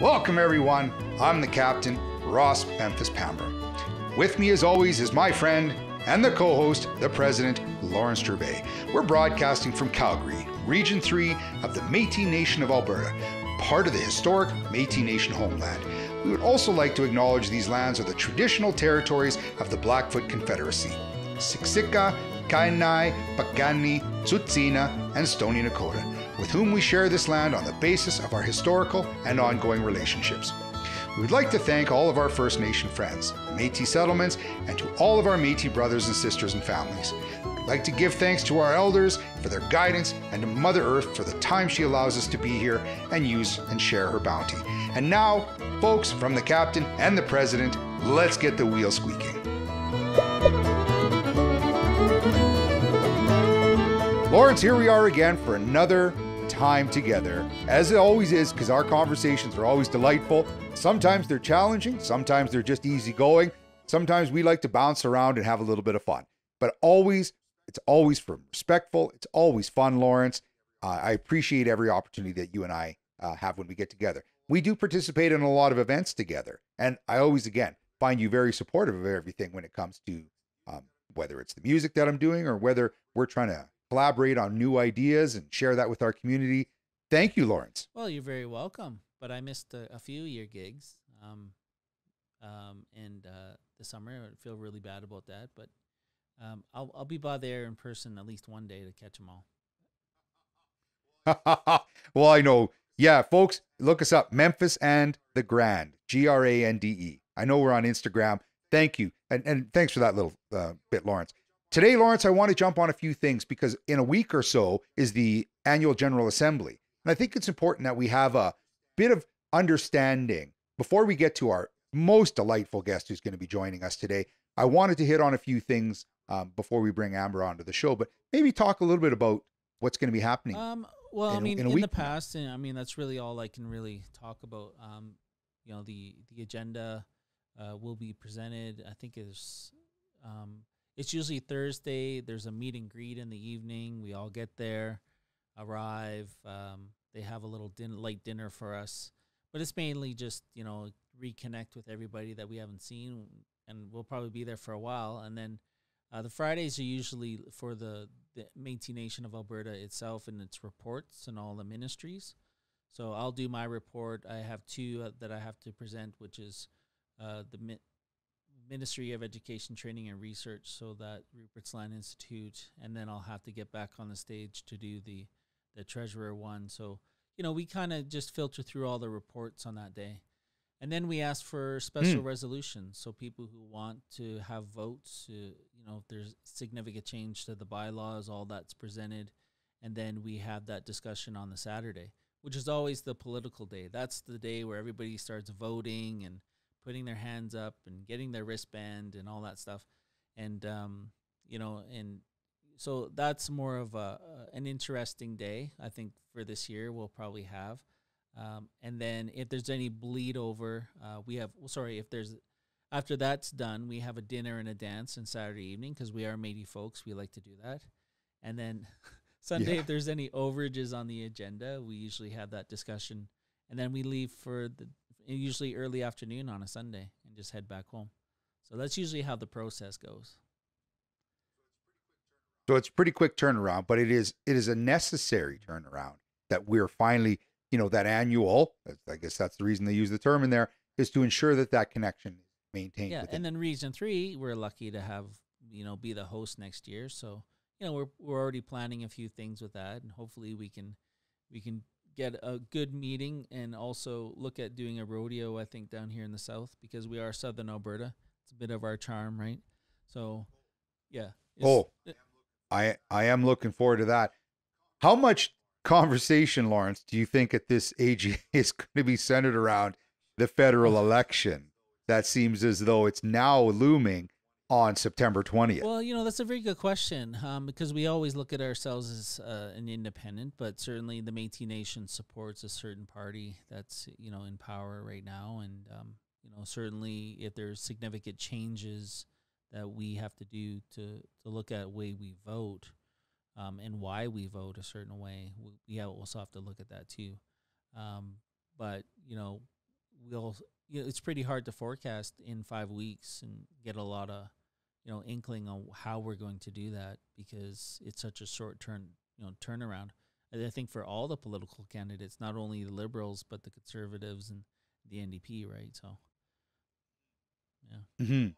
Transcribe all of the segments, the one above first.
Welcome, everyone. I'm the captain, Ross Memphis Pamber. With me, as always, is my friend and the co-host, the president, Lawrence Gervais. We're broadcasting from Calgary, Region 3 of the Métis Nation of Alberta, part of the historic Métis Nation homeland. We would also like to acknowledge these lands are the traditional territories of the Blackfoot Confederacy: Siksika, Kainai, Piikani, Tsuut'ina, and Stoney Nakoda, with whom we share this land on the basis of our historical and ongoing relationships. We would like to thank all of our First Nation friends, Métis settlements, and to all of our Métis brothers and sisters and families. We'd like to give thanks to our elders for their guidance and to Mother Earth for the time she allows us to be here and use and share her bounty. And now, folks, from the captain and the president, let's get the wheel squeaking. Lawrence, here we are again for another time together, as it always is, because our conversations are always delightful. Sometimes they're challenging, sometimes they're just easygoing, sometimes we like to bounce around and have a little bit of fun. But always, it's always respectful, it's always fun, Lawrence. I appreciate every opportunity that you and I have when we get together. We do participate in a lot of events together, and I always, again, find you very supportive of everything when it comes to whether it's the music that I'm doing or whether we're trying to collaborate on new ideas and share that with our community. Thank you, Lawrence. Well, you're very welcome. But I missed a few of your gigs, the summer. I feel really bad about that, but I'll be by there in person at least one day to catch them all. Well, I know. Yeah, folks, look us up. Memphis and the Grand, Grande. I know we're on Instagram. Thank you. And thanks for that little bit, Lawrence. Today, Lawrence, I want to jump on a few things because in a week or so is the annual General Assembly. And I think it's important that we have a bit of understanding before we get to our most delightful guest who's going to be joining us today. I wanted to hit on a few things before we bring Amber onto the show, but maybe talk a little bit about what's going to be happening. In the past, and I mean, that's really all I can really talk about. The agenda will be presented. I think it's usually Thursday. There's a meet and greet in the evening. We all get there, arrive. They have a little light dinner for us. But it's mainly just, reconnect with everybody that we haven't seen. And we'll probably be there for a while. And then the Fridays are usually for the Métis Nation of Alberta itself and its reports and all the ministries. So I'll do my report. I have two that I have to present, which is the Ministry of Education, Training and Research, so that Rupert's Land Institute, and then I'll have to get back on the stage to do the treasurer one. So, we kind of just filter through all the reports on that day. And then we ask for special resolutions. So people who want to have votes, if there's significant change to the bylaws, all that's presented. And then we have that discussion on the Saturday, which is always the political day. That's the day where everybody starts voting and putting their hands up and getting their wristband and all that stuff. And, and so that's more of an interesting day, I think, for this year we'll probably have. And then if there's any bleed over, after that's done, we have a dinner and a dance on Saturday evening because we are Métis folks. We like to do that. And then Sunday, if there's any overages on the agenda, we usually have that discussion. And then we leave for usually early afternoon on a Sunday and just head back home. So that's usually how the process goes. So it's a pretty quick turnaround, but it is a necessary turnaround that we're finally, that annual, I guess that's the reason they use the term in there, is to ensure that connection is maintained. Yeah, and then Region 3, we're lucky to have, be the host next year. So, we're already planning a few things with that, and hopefully we can get a good meeting and also look at doing a rodeo, I think, down here in the south, because we are Southern Alberta. It's a bit of our charm, right? So, yeah. I am looking forward to that. How much conversation, Lawrence, do you think at this age is going to be centered around the federal election? That seems as though it's now looming on September 20th. Well, that's a very good question because we always look at ourselves as an independent, but certainly the Métis Nation supports a certain party that's, in power right now. And, certainly if there's significant changes that we have to do to look at the way we vote and why we vote a certain way, we also have to look at that too. But, we'll, it's pretty hard to forecast in 5 weeks and get a lot of, inkling on how we're going to do that, because it's such a short turnaround. I think for all the political candidates, not only the Liberals, but the Conservatives and the NDP, right? So, yeah. Mm-hmm.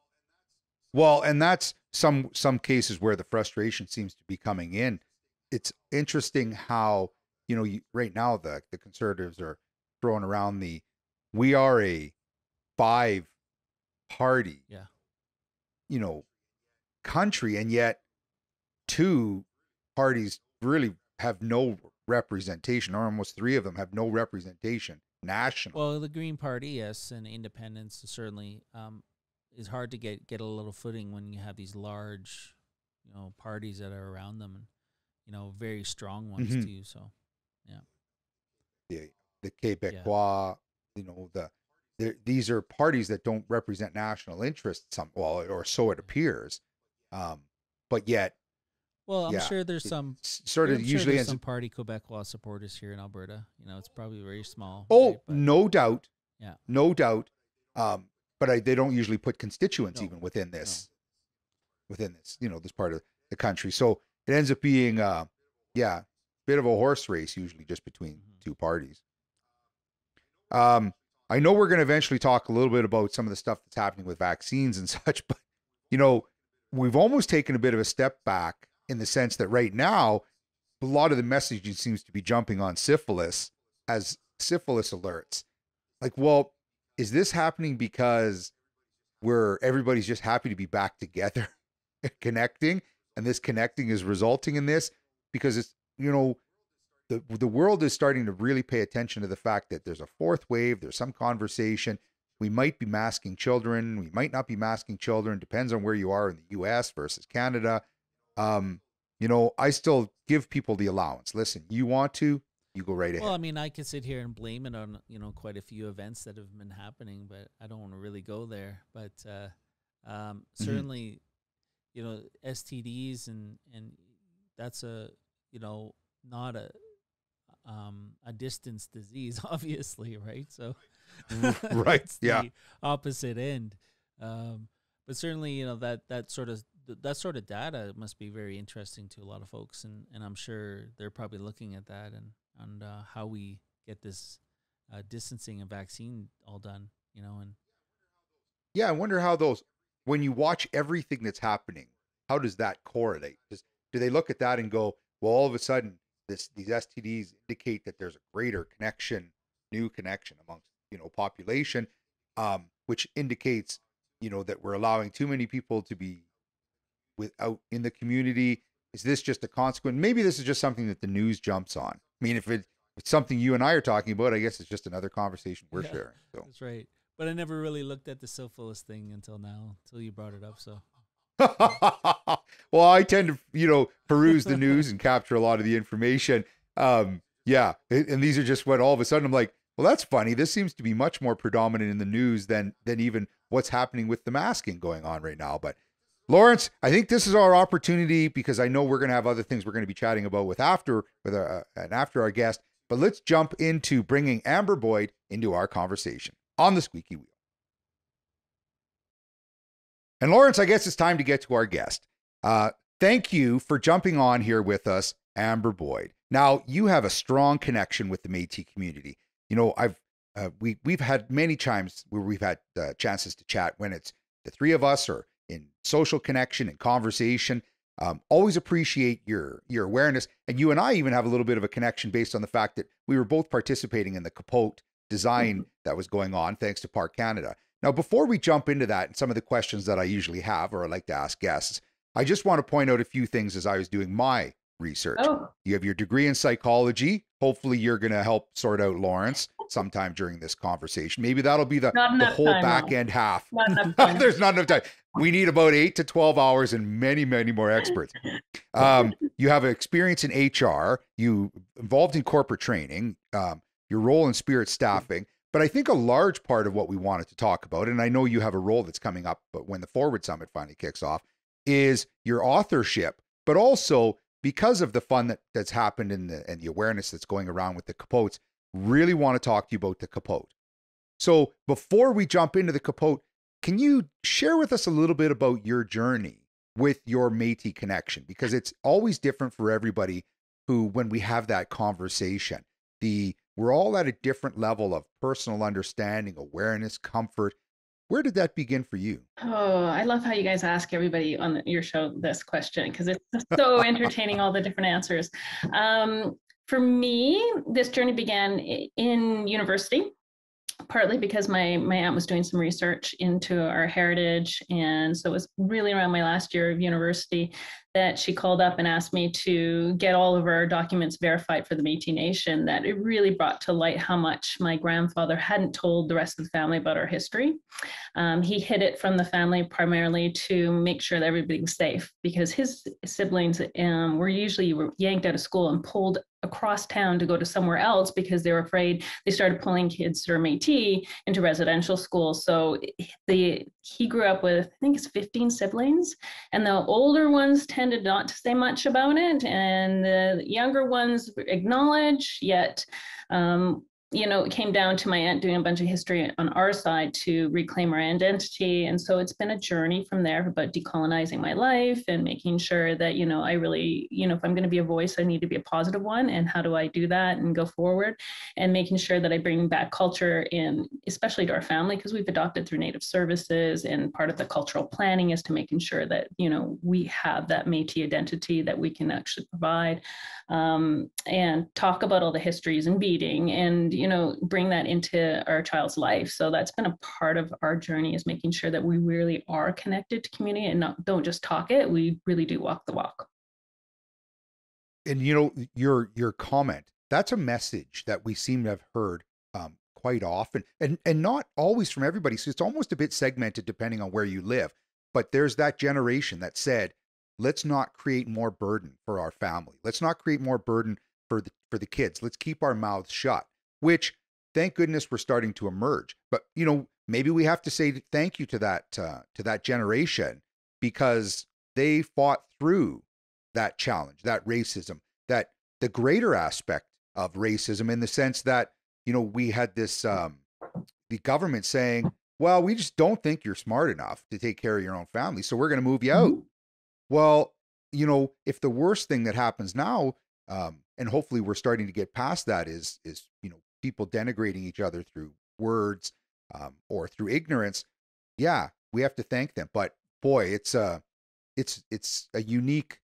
Well, and that's some cases where the frustration seems to be coming in. It's interesting how, right now the Conservatives are throwing around we are a 5-party, country, and yet 2 parties really have no representation, or almost 3 of them have no representation national. Well, the Green Party, yes, and independents certainly is hard to get a little footing when you have these large, parties that are around them, and very strong ones too. So, yeah, the Québécois, these are parties that don't represent national interests, or so it appears, but yet. Well, I'm sure there's some sort of usually some Parti Québécois supporters here in Alberta. It's probably very small. Oh, right? no doubt. Yeah, no doubt. But they don't usually put constituents even within this, this part of the country. So it ends up being, bit of a horse race usually just between 2 parties. I know we're going to eventually talk a little bit about some of the stuff that's happening with vaccines and such, but we've almost taken a bit of a step back in the sense that right now, a lot of the messaging seems to be jumping on syphilis as syphilis alerts. Like, well, is this happening because everybody's just happy to be back together, connecting, and this connecting is resulting in this? Because it's, the world is starting to really pay attention to the fact that there's a 4th wave, there's some conversation. We might be masking children, we might not be masking children, depends on where you are in the US versus Canada. I still give people the allowance. Listen, you want to, you go right ahead. Well, I mean, I could sit here and blame it on, quite a few events that have been happening, but I don't want to really go there. But certainly, STDs and that's not a distance disease, obviously, right? So, right, it's the opposite end. But certainly, that sort of data must be very interesting to a lot of folks, and I'm sure they're probably looking at that and how we get this distancing and vaccine all done, and I wonder how when you watch everything that's happening, how does that correlate? Do they look at that and go, well, all of a sudden these STDs indicate that there's a greater new connection amongst population, which indicates that we're allowing too many people to be out in the community? Is this just a consequence? Maybe this is just something that the news jumps on. I mean, if it's something you and I are talking about, I guess it's just another conversation we're sharing. So that's right. But I never really looked at the syphilis thing until you brought it up. So, well, I tend to, peruse the news and capture a lot of the information. And these are just what all of a sudden I'm like, well, that's funny. This seems to be much more predominant in the news than even what's happening with the masking going on right now. But Lawrence, I think this is our opportunity, because I know we're going to have other things we're going to be chatting about after our guest. But let's jump into bringing Amber Boyd into our conversation on the Squeaky Wheel. And Lawrence, I guess it's time to get to our guest. Thank you for jumping on here with us, Amber Boyd. Now, you have a strong connection with the Métis community. We've had many times where we've had chances to chat when it's the 3 of us or in social connection and conversation. Always appreciate your awareness. And you and I even have a little bit of a connection based on the fact that we were both participating in the capote design that was going on, thanks to Park Canada. Now, before we jump into that and some of the questions that I usually have or I like to ask guests, I just want to point out a few things as I was doing my research. Oh. You have your degree in psychology. Hopefully you're going to help sort out Lawrence sometime during this conversation. Maybe that'll be the whole back end half. Not enough time. There's not enough time. We need about 8 to 12 hours and many, many more experts. You have experience in HR. You involved in corporate training, your role in Spirit staffing. But I think a large part of what we wanted to talk about, and I know you have a role that's coming up, but when the Forward Summit finally kicks off, is your authorship, but also because of the fun that's happened and the awareness that's going around with the capotes, really want to talk to you about the capote. So before we jump into the Capote, can you share with us a little bit about your journey with your Métis connection? Because it's always different for everybody who, when we have that conversation, we're all at a different level of personal understanding, awareness, comfort. Where did that begin for you? Oh, I love how you guys ask everybody on your show this question because it's so entertaining, all the different answers. For me, this journey began in university, partly because my aunt was doing some research into our heritage. And so it was really around my last year of university that she called up and asked me to get all of our documents verified for the Métis Nation, that it really brought to light how much my grandfather hadn't told the rest of the family about our history. He hid it from the family primarily to make sure that everybody was safe, because his siblings were usually yanked out of school and pulled across town to go to somewhere else because they were afraid. They started pulling kids that are Métis into residential schools. So he grew up with, I think it's 15 siblings, and the older ones tended not to say much about it, and the younger ones acknowledge, yet it came down to my aunt doing a bunch of history on our side to reclaim our identity. And so it's been a journey from there about decolonizing my life and making sure that, I really, if I'm going to be a voice, I need to be a positive one. And how do I do that and go forward? And making sure that I bring back culture in, especially to our family, because we've adopted through Native services. And part of the cultural planning is to making sure that, we have that Métis identity that we can actually provide, and talk about all the histories and beading, and bring that into our child's life. So that's been a part of our journey, is making sure that we really are connected to community and don't just talk it, we really do walk the walk. And your comment, that's a message that we seem to have heard quite often, and not always from everybody. So it's almost a bit segmented depending on where you live. But there's that generation that said, let's not create more burden for our family. Let's not create more burden for the kids. Let's keep our mouths shut, which thank goodness we're starting to emerge. But, maybe we have to say thank you to that generation, because they fought through that challenge, that racism, that the greater aspect of racism, in the sense that, we had this, the government saying, well, we just don't think you're smart enough to take care of your own family, so we're going to move you out. Well, if the worst thing that happens now, and hopefully we're starting to get past that, is people denigrating each other through words, or through ignorance, yeah, we have to thank them. But boy, it's a unique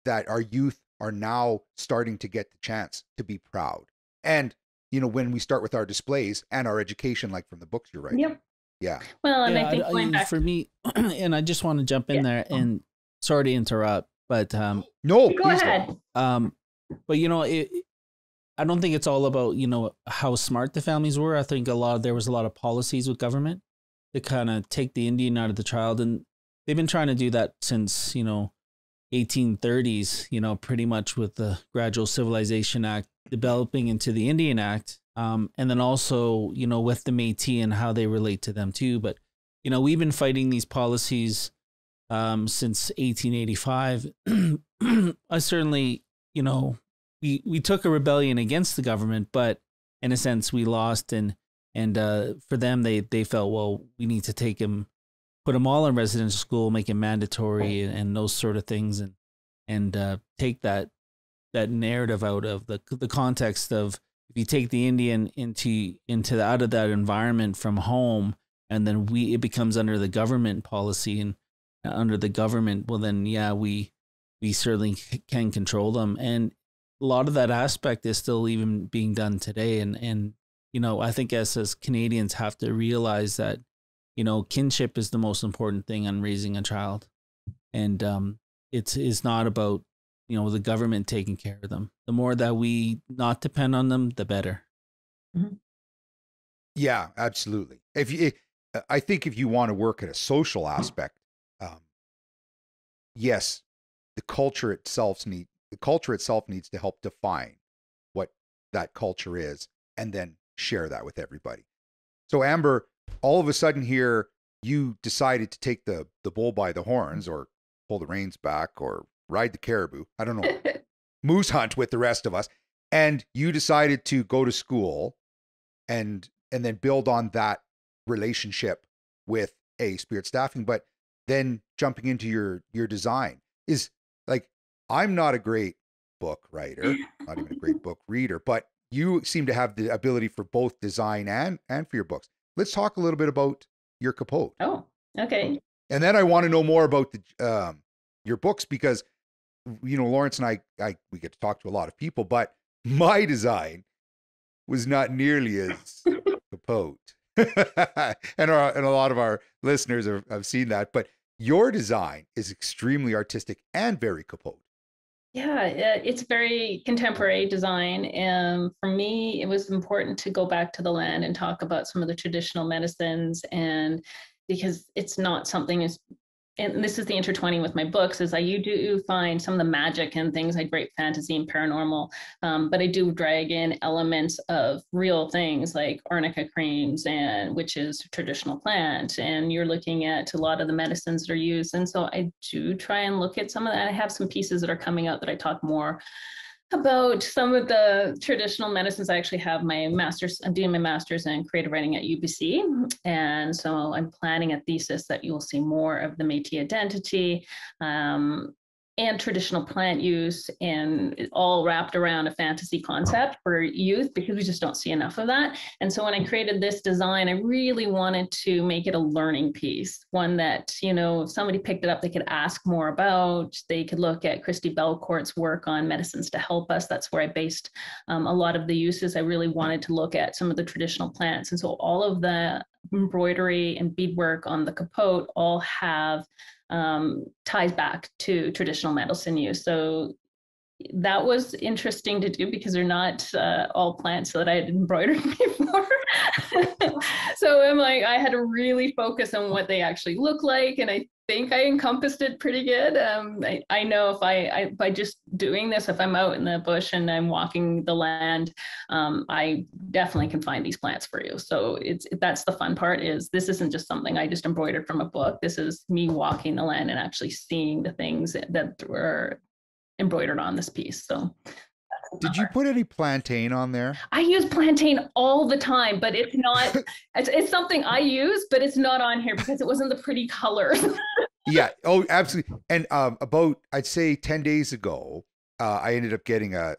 that our youth are now starting to get the chance to be proud. And when we start with our displays and our education, like from the books you're writing. Yep. Yeah. Well, and I think going back for me, and I just want to jump in there, and sorry to interrupt, but no, go ahead. But I don't think it's all about how smart the families were. I think there was a lot of policies with government to kind of take the Indian out of the child, and they've been trying to do that since 1830s. Pretty much with the Gradual Civilization Act developing into the Indian Act, and then also with the Métis and how they relate to them too. But we've been fighting these policies since 1885. I certainly, we took a rebellion against the government, but in a sense we lost, and for them, they felt, well, we need to take him, put them all in residential school, make it mandatory, and those sort of things, and take that narrative out of the context of, if you take the Indian out of that environment from home, and then it becomes under the government policy and under the government, well then, yeah, we certainly can control them. And a lot of that aspect is still even being done today. And I think as Canadians have to realize that, kinship is the most important thing on raising a child. And it's not about, the government taking care of them. The more that we not depend on them, the better. Mm-hmm. Yeah, absolutely. I think if you want to work at a social aspect, yes, the culture itself needs to help define what that culture is, and then share that with everybody. So Amber, all of a sudden here, you decided to take the bull by the horns, or pull the reins back, or ride the caribou, I don't know, moose hunt with the rest of us. And you decided to go to school and and then build on that relationship with Spirit Staffing. But then jumping into your design is like, I'm not a great book writer, not even a great book reader, but you seem to have the ability for both design and for your books. Let's talk a little bit about your capote. Oh, okay. And then I want to know more about the your books, because Lawrence and I we get to talk to a lot of people, but my design was not nearly as capote. and a lot of our listeners have seen that, but your design is extremely artistic and very capote. Yeah, it's very contemporary design. And for me, it was important to go back to the land and talk about some of the traditional medicines. And because it's not something and this is the intertwining with my books, is you do find some of the magic and things like great fantasy and paranormal, but I do drag in elements of real things like arnica creams, which is a traditional plant, and you're looking at a lot of the medicines that are used. And so I do try and look at some of that. I have some pieces that are coming out that I talk more about some of the traditional medicines. I actually have my master's, I'm doing my master's in creative writing at UBC. And so I'm planning a thesis that you will see more of the Métis identity, and traditional plant use, and all wrapped around a fantasy concept for youth, because we just don't see enough of that. And so when I created this design, I really wanted to make it a learning piece, one that, if somebody picked it up, they could ask more about. They could look at Christy Belcourt's work on medicines to help us. That's where I based a lot of the uses. I really wanted to look at some of the traditional plants. And so all of the embroidery and beadwork on the capote all have ties back to traditional medicine use. So that was interesting to do, because they're not all plants that I had embroidered before. So I had to really focus on what they actually look like, and I think I encompassed it pretty good. I know if I by just doing this, if I'm out in the bush and I'm walking the land, I definitely can find these plants for you. So that's the fun part, is this isn't just something I just embroidered from a book. This is me walking the land and actually seeing the things that were embroidered on this piece. So did you put any plantain on there? I use plantain all the time, but it's not, it's something I use, but it's not on here because it wasn't the pretty color. Yeah. Oh, absolutely. And about, I'd say 10 days ago, I ended up getting a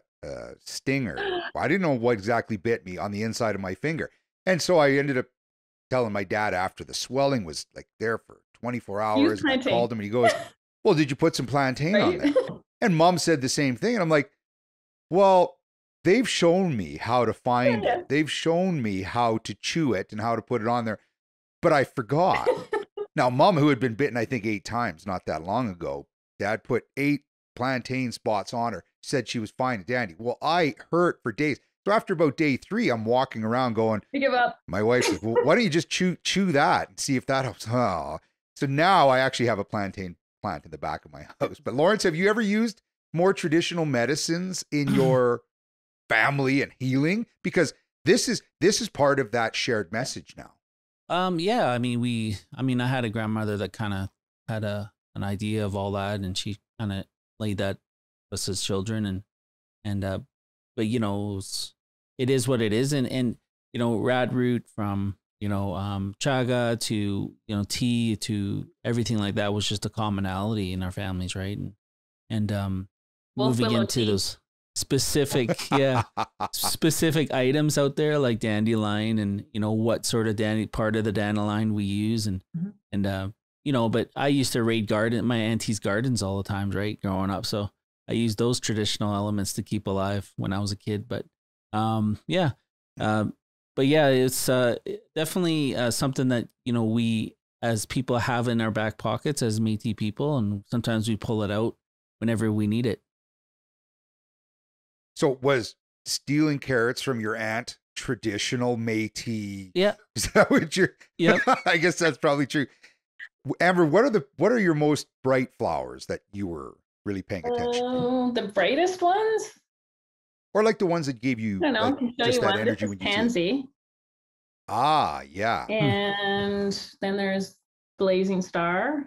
stinger. I didn't know what exactly bit me on the inside of my finger. And so I ended up telling my dad, after the swelling was like there for 24 hours, I called him and he goes, well, did you put some plantain on there? And Mom said the same thing. And I'm like, well, they've shown me how to find it. They've shown me how to chew it and how to put it on there, but I forgot. Now, Mom, who had been bitten, I think 8 times not that long ago, Dad put 8 plantain spots on her, said she was fine and dandy. Well, I hurt for days. So after about day 3, I'm walking around going, you give up. My wife says, well, why don't you just chew that and see if that helps? Oh. So now I actually have a plantain plant in the back of my house. But Lawrence, have you ever used more traditional medicines in your family and healing? Because this is part of that shared message now. Yeah, I mean, I had a grandmother that kind of had an idea of all that, and she kind of laid that us as children, but it is what it is, and rad root from chaga to tea to everything like that was just a commonality in our families, right? And moving into those specific specific items out there like dandelion, and what sort of part of the dandelion we use, and but I used to raid my auntie's gardens all the time, right, growing up, so I used those traditional elements to keep alive when I was a kid. But it's definitely something that we as people have in our back pockets as Métis people, and sometimes we pull it out whenever we need it. So was stealing carrots from your aunt traditional Métis? Yeah. Is that what you're? Yeah. I guess that's probably true. Amber, what are your most bright flowers that you were really paying attention to? The brightest ones? Or like the ones that gave you, I don't know, I can show just you that one. energy This is when you pansy. Ah, yeah. And then there's blazing star.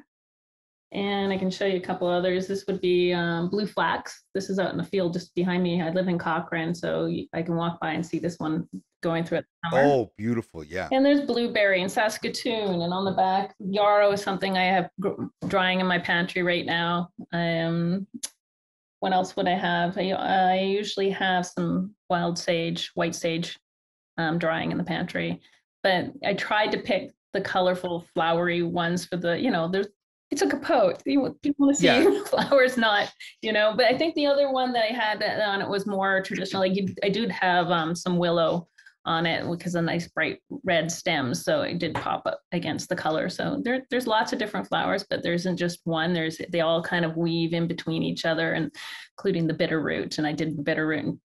And I can show you a couple others. This would be blue flax. This is out in the field just behind me. I live in Cochrane, so I can walk by and see this one going through it summer. Oh, beautiful. Yeah. And there's blueberry and Saskatoon, and on the back, yarrow is something I have drying in my pantry right now. What else would I have? I usually have some wild sage, white sage, drying in the pantry. But I tried to pick the colorful, flowery ones for the, it's a capote. People want to see flowers, not, But I think the other one that I had on it was more traditional. Like I did have some willow on it because of nice bright red stems, so it did pop up against the color. So there's lots of different flowers, but there isn't just one. They all kind of weave in between each other, and including the bitterroot. And I did the bitterroot in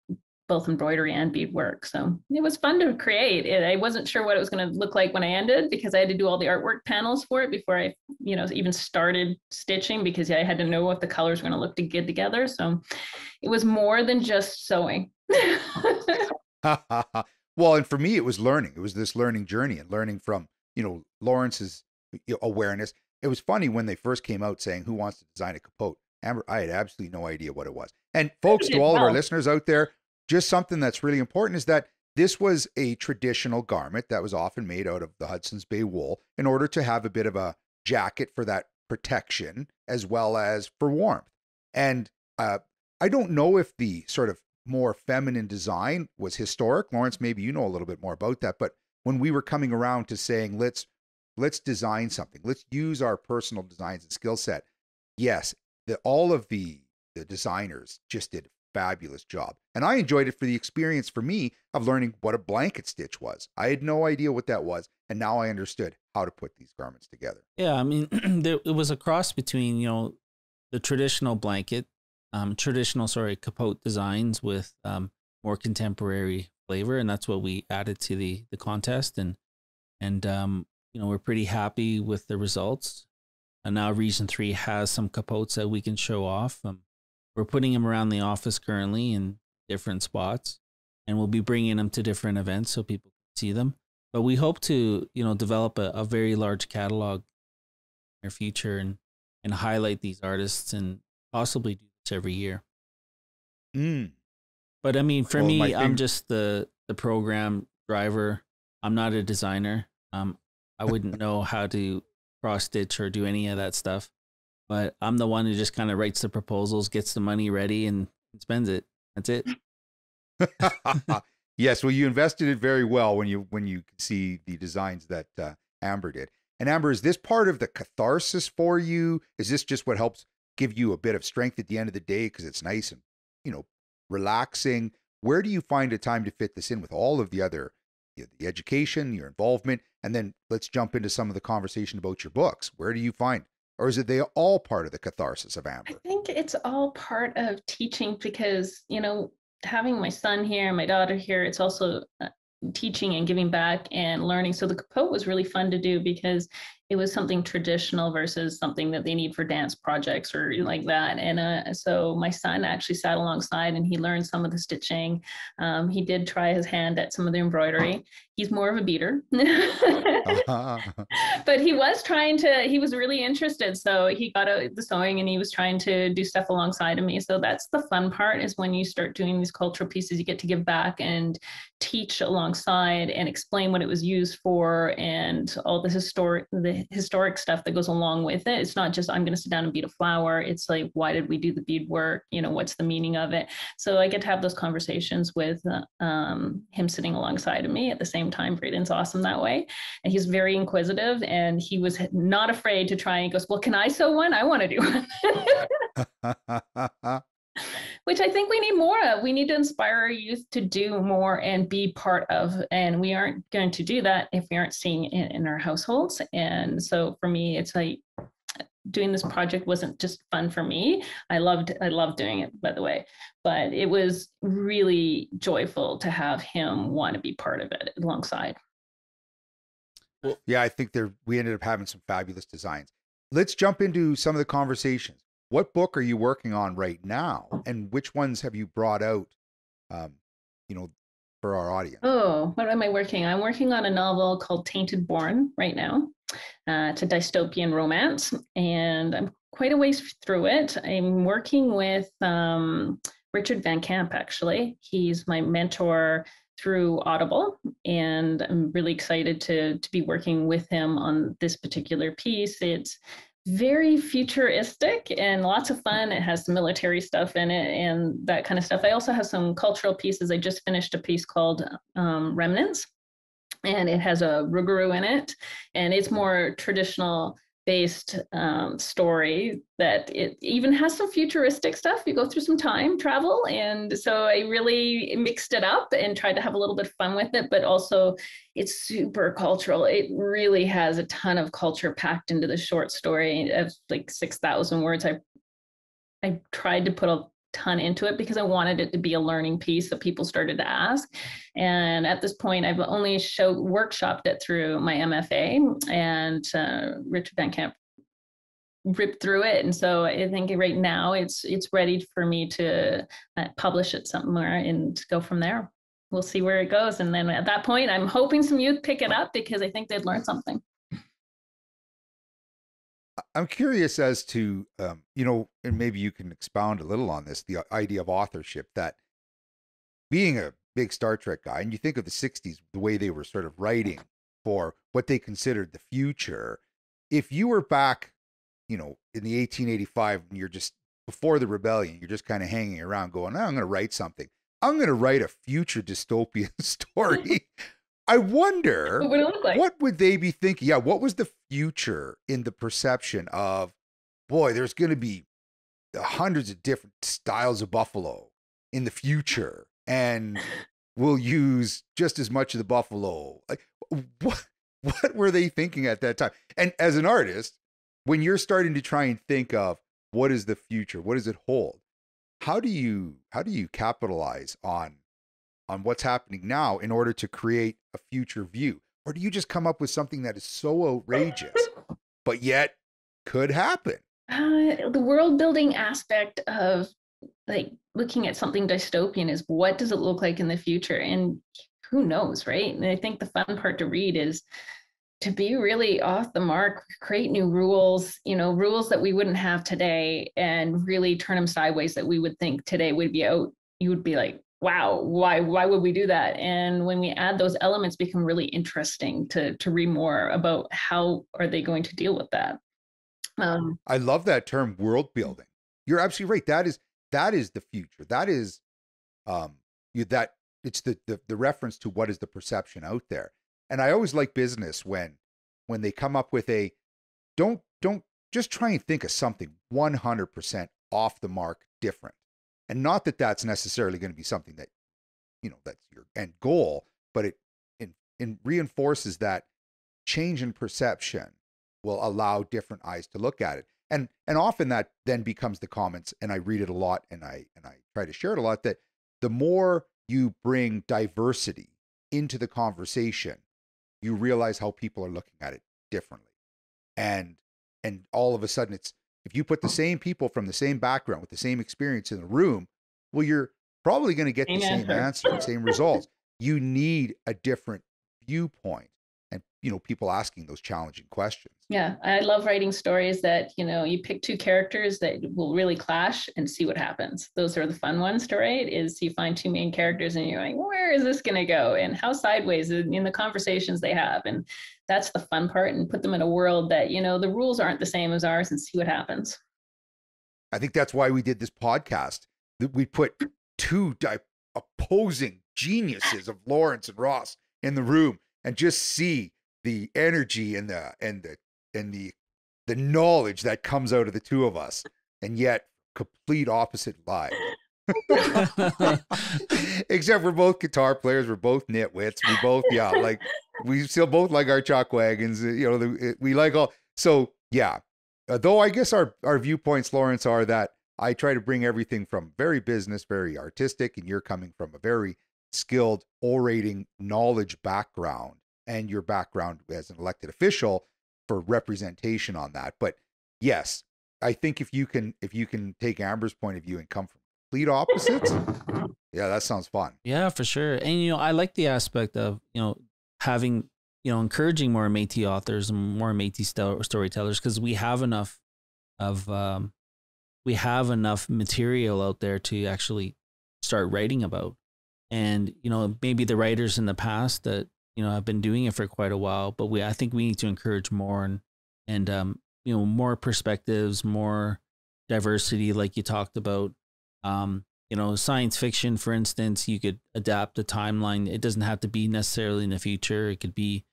both embroidery and beadwork, so it was fun to create it. I wasn't sure what it was going to look like when I ended, because I had to do all the artwork panels for it before I even started stitching, because I had to know what the colors were going to look good together. So it was more than just sewing. Well, and for me, it was learning. It was this learning journey and learning from, Lawrence's awareness. It was funny when they first came out saying, who wants to design a capote? Amber, I had absolutely no idea what it was. And folks, to all of our listeners out there, just something that's really important is that this was a traditional garment that was often made out of the Hudson's Bay wool in order to have a bit of a jacket for that protection as well as for warmth. And I don't know if the sort of more feminine design was historic. Lawrence, maybe you know a little bit more about that, but when we were coming around to saying, let's design something, let's use our personal designs and skill set. Yes, all of the designers just did a fabulous job. And I enjoyed it for the experience for me of learning what a blanket stitch was. I had no idea what that was. And now I understood how to put these garments together. Yeah. I mean, it was a cross between, the traditional blanket, capote designs with more contemporary flavor, and that's what we added to the contest, and we're pretty happy with the results. And now Region 3 has some capotes that we can show off. We're putting them around the office currently in different spots, and we'll be bringing them to different events so people can see them. But we hope to develop a very large catalog in the future and highlight these artists and possibly do every year. But I mean, for me, I'm just the program driver. I'm not a designer. I wouldn't know how to cross stitch or do any of that stuff, but I'm the one who just kind of writes the proposals, gets the money ready, and spends it. That's it. Yes, well, you invested it very well when you could see the designs that Amber did. And Amber, is this part of the catharsis for you? Is this just what helps give you a bit of strength at the end of the day because it's nice and, relaxing? Where do you find a time to fit this in with all of the other, the education, your involvement? And then let's jump into some of the conversation about your books. Where do you find, or is it they all part of the catharsis of Amber? I think it's all part of teaching because, having my son here and my daughter here, it's also teaching and giving back and learning. So the capote was really fun to do because it was something traditional versus something that they need for dance projects or like that. And so my son actually sat alongside and he learned some of the stitching. He did try his hand at some of the embroidery. He's more of a beater, but he was really interested. So he got out the sewing and he was trying to do stuff alongside of me. So that's the fun part, is when you start doing these cultural pieces, you get to give back and teach alongside and explain what it was used for and all the historic stuff that goes along with it. It's not just, I'm going to sit down and bead a flower. It's like, why did we do the beadwork? What's the meaning of it? So I get to have those conversations with him sitting alongside of me at the same time. Braden's awesome that way. And he's very inquisitive, and he was not afraid to try and goes, well, can I sew one? I want to do one. Which I think we need more of. We need to inspire our youth to do more and be part of. And we aren't going to do that if we aren't seeing it in our households. And so for me, it's like doing this project wasn't just fun for me. I loved doing it, by the way, but it was really joyful to have him want to be part of it alongside. Well, yeah, I think we ended up having some fabulous designs. Let's jump into some of the conversations. What book are you working on right now, and which ones have you brought out, for our audience? Oh, what am I working on? I'm working on a novel called Tainted Born right now. It's a dystopian romance, and I'm quite a ways through it. I'm working with Richard Van Camp, actually. He's my mentor through Audible, and I'm really excited to be working with him on this particular piece. It's very futuristic and lots of fun. It has some military stuff in it and that kind of stuff. I also have some cultural pieces. I just finished a piece called Remnants, and it has a rougarou in it, and it's more traditional based story that it even has some futuristic stuff. You go through some time travel, and so I really mixed it up and tried to have a little bit of fun with it, but also it's super cultural. It really has a ton of culture packed into the short story of like 6,000 words. I tried to put a ton into it because I wanted it to be a learning piece that people started to ask. And at this point, I've only workshopped it through my MFA, and Richard Van Camp ripped through it. And so I think right now it's ready for me to publish it somewhere and go from there. We'll see where it goes. And then at that point, I'm hoping some youth pick it up because I think they'd learn something. I'm curious as to, and maybe you can expound a little on this, the idea of authorship, that being a big Star Trek guy, and you think of the 60s, the way they were sort of writing for what they considered the future. If you were back, in the 1885, and you're just before the rebellion, you're just kind of hanging around going, I'm going to write something. I'm going to write a future dystopian story. I wonder, what would it look like? What would they be thinking? Yeah, what was the future in the perception of, boy, there's going to be hundreds of different styles of buffalo in the future, and we'll use just as much of the buffalo. Like, what were they thinking at that time? And as an artist, when you're starting to try and think of what is the future, what does it hold? How do you capitalize on what's happening now in order to create a future view? Or do you just come up with something that is so outrageous, but yet could happen? The world building aspect of like looking at something dystopian is what does it look like in the future? And who knows, right? And I think the fun part to read is to be really off the mark, create new rules, rules that we wouldn't have today, and really turn them sideways that we would think today would be out. You would be like, wow, why would we do that? And when we add those elements, become really interesting to read more about how are they going to deal with that. I love that term, world building. You're absolutely right. That is the future. That is that it's the reference to what is the perception out there. And I always like business when they come up with a don't just try and think of something 100% off the mark different. And not that that's necessarily going to be something that, that's your end goal, but it reinforces that change in perception will allow different eyes to look at it. And often that then becomes the comments, and I read it a lot, and I try to share it a lot, that the more you bring diversity into the conversation, you realize how people are looking at it differently. And all of a sudden if you put the same people from the same background with the same experience in the room, well, you're probably going to get the same answer, the same results. You need a different viewpoint, and people asking those challenging questions. Yeah, I love writing stories that you pick two characters that will really clash and see what happens. Those are the fun ones to write. Is you find two main characters and you're like, where is this going to go, and how sideways in the conversations they have, and that's the fun part. And put them in a world that the rules aren't the same as ours, and see what happens. I think that's why we did this podcast. We put two opposing geniuses of Lawrence and Ross in the room and just see the energy and the knowledge that comes out of the two of us, and yet complete opposite lives. Except we're both guitar players, we're both nitwits, we still both like our chalk wagons, we like all. So yeah, though I guess our viewpoints, Lawrence, are that I try to bring everything from very business, very artistic, and you're coming from a very skilled orating knowledge background, and your background as an elected official for representation on that. But yes, I think if you can take Amber's point of view and come from complete opposites, yeah, that sounds fun. Yeah, for sure. And I like the aspect of having encouraging more Métis authors and more Métis storytellers, because we have enough material out there to actually start writing about. and maybe the writers in the past that have been doing it for quite a while. But I think we need to encourage more and more perspectives, more diversity, like you talked about. Science fiction, for instance, you could adapt the timeline. It doesn't have to be necessarily in the future. It could be,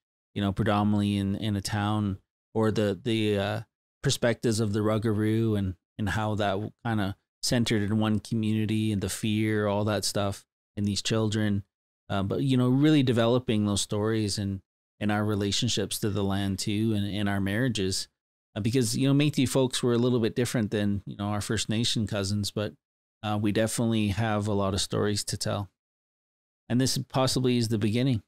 predominantly in a town, or the perspectives of the Rougarou and how that kind of centered in one community, and the fear, all that stuff, and these children. But really developing those stories and our relationships to the land too, and our marriages, because Métis folks were a little bit different than our First Nation cousins, but we definitely have a lot of stories to tell, and this possibly is the beginning.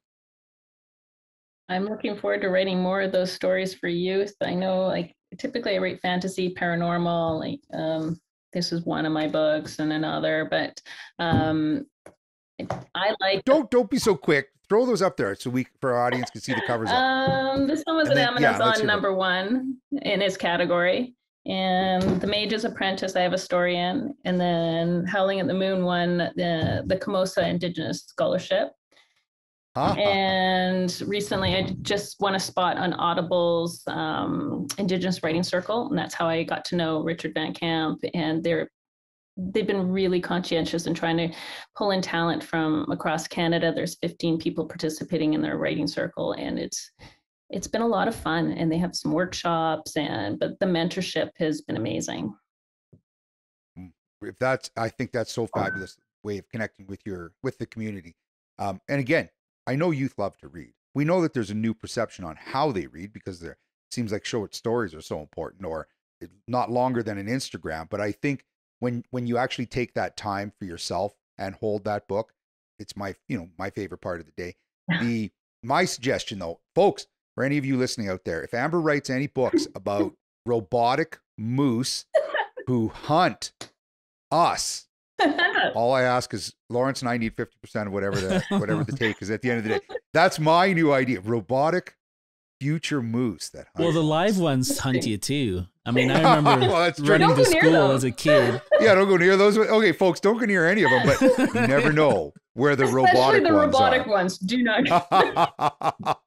I'm looking forward to writing more of those stories for youth. I know, like, typically I write fantasy, paranormal, like this is one of my books and another, but I like. Don't be so quick. Throw those up there so for our audience can see the covers up. This one was an Amazon #1 in its category. And The Mage's Apprentice, I have a story in. And then Howling at the Moon won the Camosa Indigenous Scholarship. And recently I just won a spot on Audible's Indigenous Writing Circle. And that's how I got to know Richard Van Camp. And they've been really conscientious in trying to pull in talent from across Canada. There's 15 people participating in their writing circle, and it's been a lot of fun, and they have some workshops, but the mentorship has been amazing. I think that's so fabulous way of connecting with the community. And again, I know youth love to read. We know that there's a new perception on how they read, because it seems like short stories are so important, or not longer than an Instagram. But I think when you actually take that time for yourself and hold that book, it's my favorite part of the day. My suggestion though, folks, for any of you listening out there, if Amber writes any books about robotic moose who hunt us, all I ask is Lawrence and I need 50% of whatever the take is at the end of the day. That's my new idea. Robotic future moose that hunt. Well, the live ones hunt you too. I mean, I remember running to school as a kid. Yeah, don't go near those. Okay, folks, don't go near any of them, but you never know where the robotic ones do not.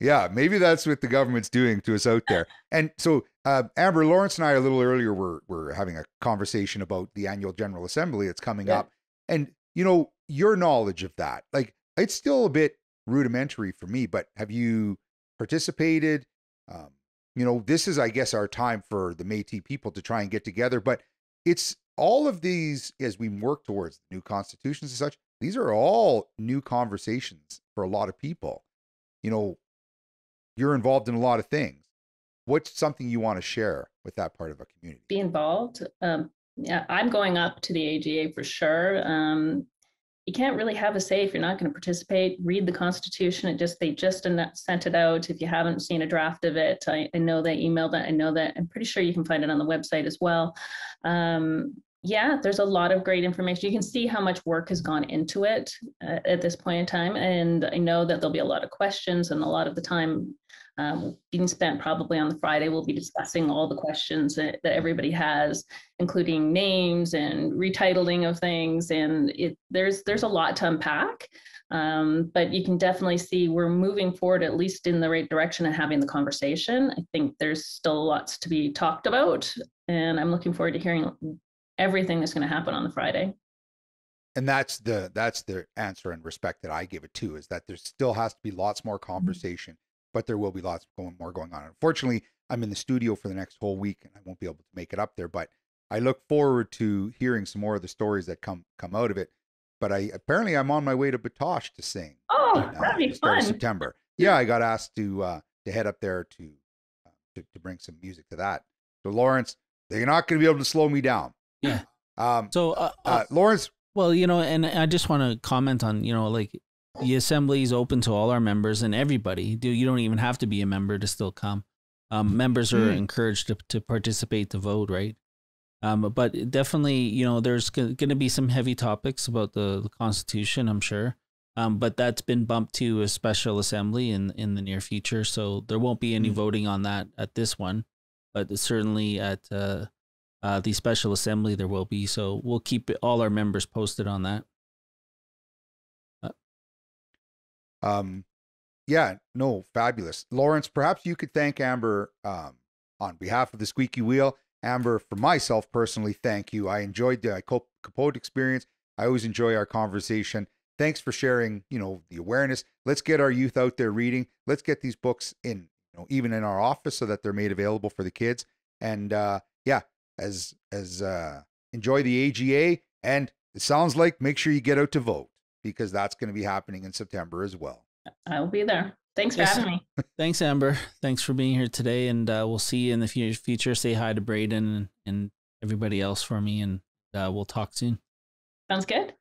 Yeah, maybe that's what the government's doing to us out there. And so, Amber, Lawrence and I a little earlier were having a conversation about the annual General Assembly that's coming up. And, your knowledge of that, like, it's still a bit rudimentary for me, but have you participated? This is, I guess, our time for the Métis people to try and get together, but it's all of these, as we work towards new constitutions and such, these are all new conversations for a lot of people. You're involved in a lot of things. What's something you want to share with that part of a community? Be involved. Yeah, I'm going up to the AGA for sure. You can't really have a say if you're not going to participate. Read the Constitution. They just sent it out. If you haven't seen a draft of it, I know they emailed it. I know that. I'm pretty sure you can find it on the website as well. There's a lot of great information. You can see how much work has gone into it at this point in time. And I know that there'll be a lot of questions, and a lot of the time being spent probably on the Friday, we'll be discussing all the questions that everybody has, including names and retitling of things. And there's a lot to unpack, but you can definitely see we're moving forward, at least in the right direction, and having the conversation. I think there's still lots to be talked about, and I'm looking forward to hearing everything that's going to happen on the Friday. And that's the answer and respect that I give it too, is that there still has to be lots more conversation. But there will be lots more going on. Unfortunately, I'm in the studio for the next whole week, and I won't be able to make it up there. But I look forward to hearing some more of the stories that come out of it. But I'm on my way to Batoche to sing. Oh, that'd be start fun! Of September. Yeah, I got asked to head up there to bring some music to that. So Lawrence, they're not going to be able to slow me down. Yeah. Lawrence. Well, and I just want to comment on like, the assembly is open to all our members and everybody. You don't even have to be a member to still come. Members are encouraged to participate, to vote, right? But definitely, there's going to be some heavy topics about the Constitution, I'm sure. But that's been bumped to a special assembly in the near future, so there won't be any voting on that at this one. But certainly at the special assembly there will be. So we'll keep all our members posted on that. Yeah, no, fabulous. Lawrence, perhaps you could thank Amber on behalf of the Squeaky Wheel. Amber, for myself personally, thank you. I enjoyed the Capote experience. I always enjoy our conversation. Thanks for sharing, the awareness. Let's get our youth out there reading. Let's get these books in, even in our office so that they're made available for the kids. And yeah, as enjoy the AGA. And it sounds like make sure you get out to vote, because that's going to be happening in September as well. I'll be there. Thanks for having me. Thanks, Amber. Thanks for being here today. And we'll see you in the future. Say hi to Braden and everybody else for me. And we'll talk soon. Sounds good.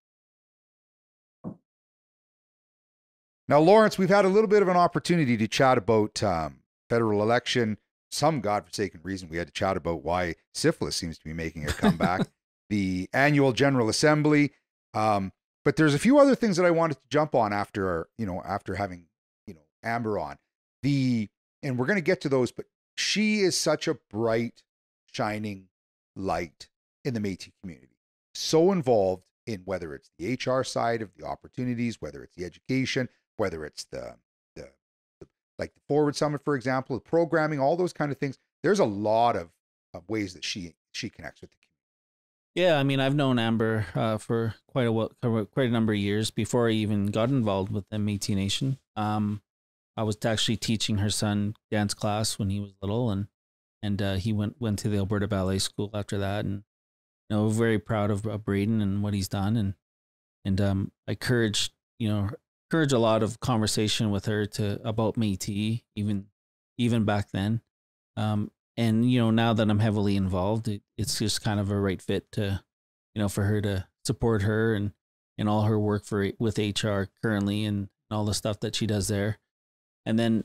Now, Lawrence, we've had a little bit of an opportunity to chat about federal election. Some godforsaken reason we had to chat about why syphilis seems to be making a comeback. The annual General Assembly. But there's a few other things that I wanted to jump on after having, Amber on. And we're going to get to those, but she is such a bright, shining light in the Métis community. So involved in whether it's the HR side of the opportunities, whether it's the education, whether it's the like the Forward Summit, for example, the programming, all those kind of things. There's a lot of ways that she connects with the community. Yeah, I mean, I've known Amber for quite a number of years before I even got involved with the Métis Nation. I was actually teaching her son dance class when he was little, and he went to the Alberta Ballet School after that, and very proud of Braden and what he's done, and I encouraged a lot of conversation with her about Métis even back then. And, now that I'm heavily involved, it's just kind of a right fit to, for her to support her and all her work with HR currently and all the stuff that she does there. And then,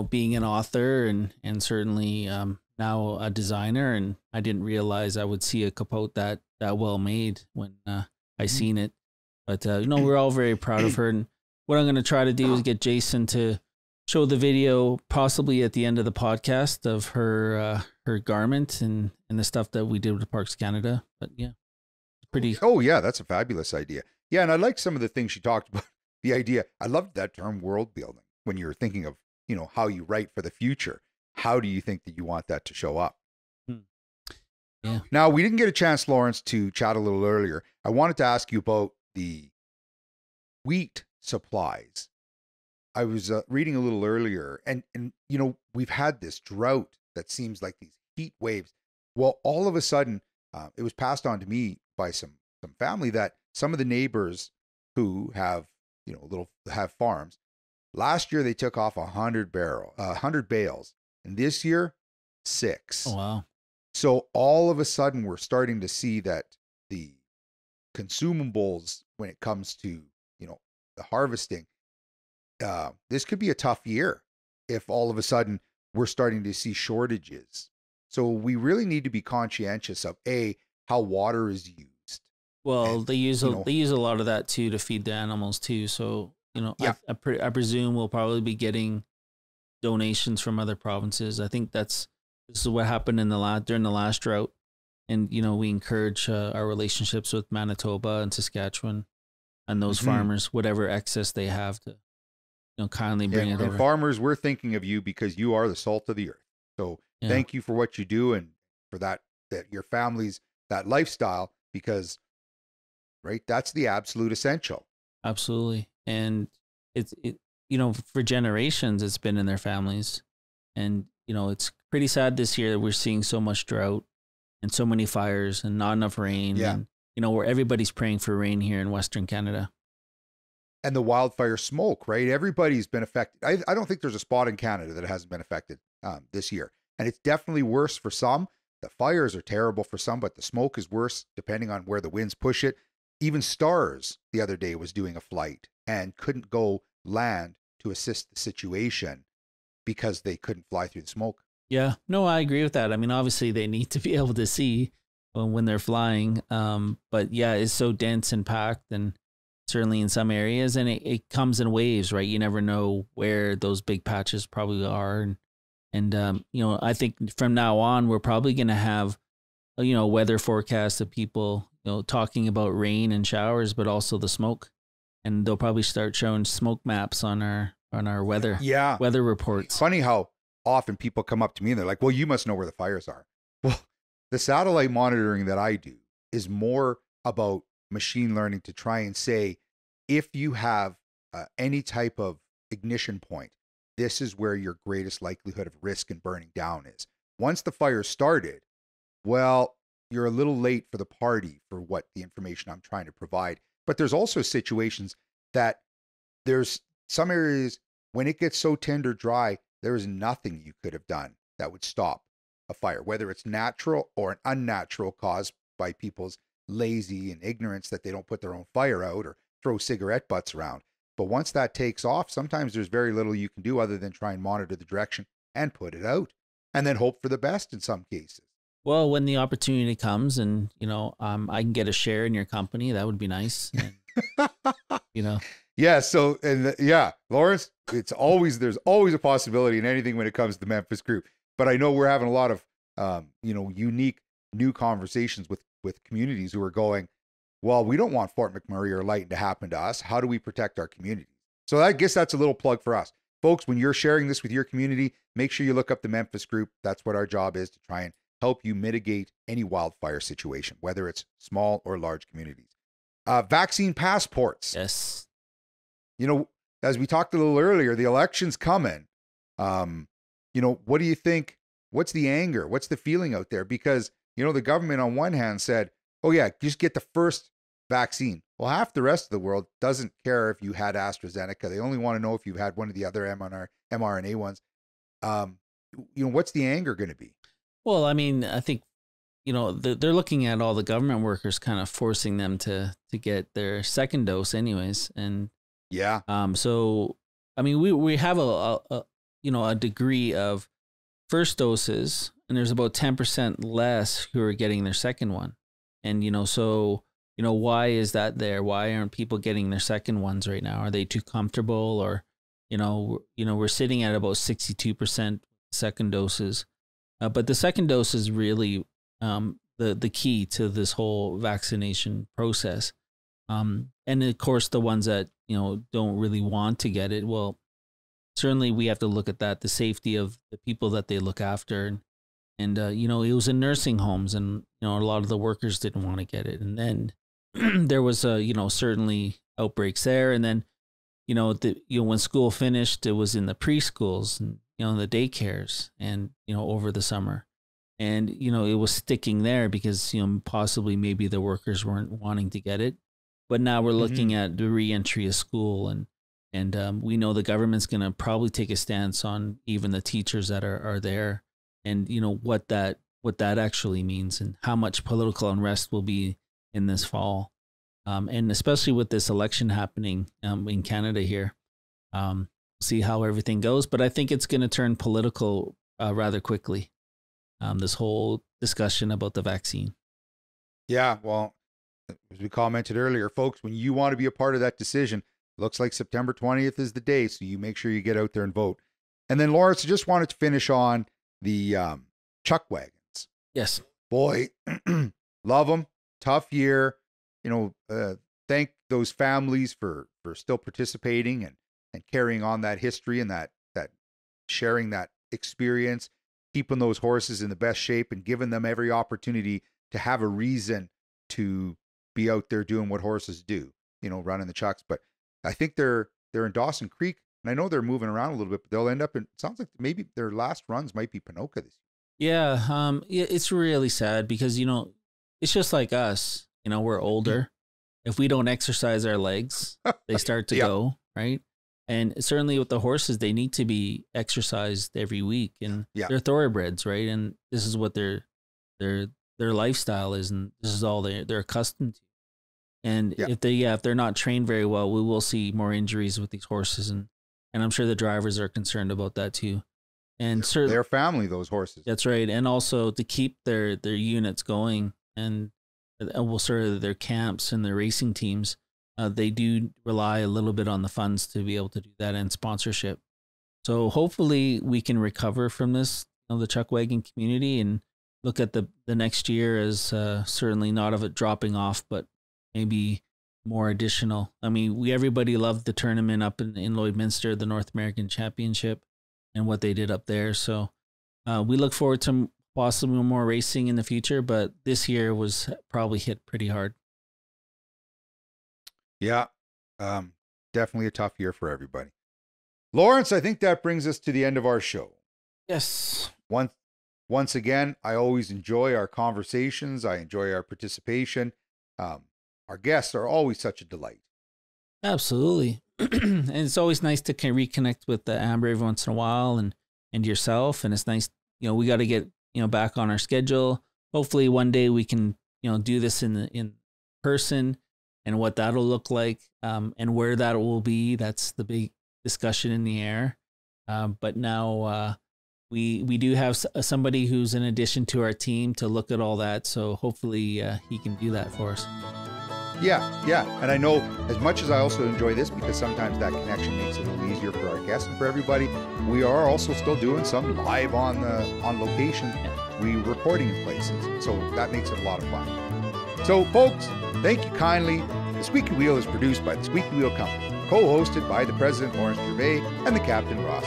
being an author and certainly now a designer, and I didn't realize I would see a capote that well made when I seen it. But, we're all very proud of her. And what I'm going to try to do is get Jason to show the video possibly at the end of the podcast of her garment and the stuff that we did with Parks Canada. But yeah, pretty. Oh yeah, that's a fabulous idea. Yeah, and I like some of the things she talked about. The idea, I loved that term, world building. When you're thinking of how you write for the future, how do you think that you want that to show up? Yeah. Now, we didn't get a chance, Lawrence, to chat a little earlier. I wanted to ask you about the wheat supplies. I was reading a little earlier, and we've had this drought that seems like these heat waves. Well, all of a sudden, it was passed on to me by some family that some of the neighbors who have have farms. Last year they took off 100 bales, and this year 6. Oh wow! So all of a sudden we're starting to see that the consumables, when it comes to the harvesting, this could be a tough year if all of a sudden we're starting to see shortages. So we really need to be conscientious of how water is used. Well, and, they use a lot of that too to feed the animals too. So yeah. I presume we'll probably be getting donations from other provinces. I think this is what happened during the last drought, and we encourage our relationships with Manitoba and Saskatchewan and those farmers, whatever excess they have to kindly bring it over. And farmers, we're thinking of you because you are the salt of the earth. So thank you for what you do and for that your family's that lifestyle, because that's the absolute essential. Absolutely. And it for generations it's been in their families, and it's pretty sad this year that we're seeing so much drought and so many fires and not enough rain. Yeah. And, where everybody's praying for rain here in Western Canada. And the wildfire smoke, right? Everybody's been affected. I don't think there's a spot in Canada that hasn't been affected this year. And it's definitely worse for some. The fires are terrible for some, but the smoke is worse depending on where the winds push it. Even Stars the other day was doing a flight and couldn't go land to assist the situation because they couldn't fly through the smoke. Yeah, no, I agree with that. I mean, obviously they need to be able to see when they're flying. But yeah, it's so dense and packed, and certainly in some areas, and it comes in waves, right? You never know where those big patches probably are. And I think from now on, we're probably going to have, weather forecasts of people, talking about rain and showers, but also the smoke. and they'll probably start showing smoke maps on our weather weather reports. Funny how often people come up to me and they're like, well, you must know where the fires are. Well, the satellite monitoring that I do is more about machine learning to try and say, if you have any type of ignition point, this is where your greatest likelihood of risk and burning down is. Once the fire started, well, you're a little late for the party for what the information I'm trying to provide. But there's also situations that there's some areas when it gets so tender dry, there is nothing you could have done that would stop a fire, whether it's natural or an unnatural caused by people's lazy and ignorance that they don't put their own fire out or throw cigarette butts around. But once that takes off, sometimes there's very little you can do other than try and monitor the direction and put it out, and then hope for the best in some cases. Well, when the opportunity comes and, I can get a share in your company, that would be nice. And, Yeah. So, Lawrence, there's always a possibility in anything when it comes to the Memphis group. But I know we're having a lot of, unique new conversations with communities who are going, well, we don't want Fort McMurray or Lighton to happen to us. How do we protect our communities? So I guess that's a little plug for us. Folks, when you're sharing this with your community, make sure you look up the Memphis group. That's what our job is, to try and help you mitigate any wildfire situation, whether it's small or large communities. Vaccine passports. Yes. As we talked a little earlier, the election's coming. What do you think? What's the anger? What's the feeling out there? Because, the government on one hand said, oh yeah, just get the first vaccine. Well, half the rest of the world doesn't care if you had AstraZeneca. They only want to know if you've had one of the other mRNA ones. What's the anger going to be? Well, I mean, I think, they're looking at all the government workers kind of forcing them to get their second dose anyways. And yeah. So, I mean, we have a degree of first doses, and there's about 10% less who are getting their second one. And, why is that there? Why aren't people getting their second ones right now? Are they too comfortable? Or, we're sitting at about 62% second doses. But the second dose is really the key to this whole vaccination process. And of course, the ones that, don't really want to get it, well, certainly we have to look at that, the safety of the people that they look after. And it was in nursing homes, and, a lot of the workers didn't want to get it. And then there was, certainly outbreaks there. And then, when school finished, it was in the preschools and, the daycares and, over the summer. And, it was sticking there because, possibly maybe the workers weren't wanting to get it. But now we're looking at the reentry of school, and we know the government's going to probably take a stance on even the teachers that are there, and what that actually means and how much political unrest will be in this fall, and especially with this election happening in Canada here. See how everything goes, but I think it's going to turn political rather quickly. This whole discussion about the vaccine. Yeah, well, as we commented earlier, folks, when you want to be a part of that decision, looks like September 20th is the day, so you make sure you get out there and vote. And then, Lawrence, I just wanted to finish on the chuck wagons. Yes. Boy, love them. Tough year. Thank those families for still participating and carrying on that history and that sharing that experience, keeping those horses in the best shape and giving them every opportunity to have a reason to be out there doing what horses do, running the chucks. But I think they're in Dawson Creek, and I know they're moving around a little bit, but they'll end up in, it sounds like maybe their last runs might be Ponoka this year. Yeah. It's really sad because, it's just like us, we're older. If we don't exercise our legs, they start to go, right? And certainly with the horses, they need to be exercised every week, and they're thoroughbreds, right? And this is what their lifestyle is, and this is all they're accustomed to. And if they're not trained very well, we will see more injuries with these horses, and I'm sure the drivers are concerned about that too. And certainly their family, those horses. That's right, and also to keep their units going, and well, sort of their camps and their racing teams. They do rely a little bit on the funds to be able to do that and sponsorship. So hopefully we can recover from this, the chuck wagon community, and look at the next year as certainly not of it dropping off, but maybe more additional. I mean, everybody loved the tournament up in Lloydminster, the North American Championship, and what they did up there. So we look forward to possibly more racing in the future, but this year was probably hit pretty hard. Yeah, definitely a tough year for everybody. Lawrence, I think that brings us to the end of our show. Yes. Once again, I always enjoy our conversations. I enjoy our participation. Our guests are always such a delight. Absolutely. And it's always nice to reconnect with Amber every once in a while and yourself. And it's nice, we got to get, back on our schedule. Hopefully one day we can, do this in person, and what that'll look like, and where that will be. That's the big discussion in the air. But now we do have somebody who's an addition to our team to look at all that. So hopefully he can do that for us. Yeah. And I know as much as I also enjoy this, because sometimes that connection makes it a little easier for our guests and for everybody, we are also still doing some live on location. We reporting in places. So that makes it a lot of fun. So folks, thank you kindly. The Squeaky Wheel is produced by the Squeaky Wheel Company, co-hosted by the President Lawrence Gervais and the Captain Ross.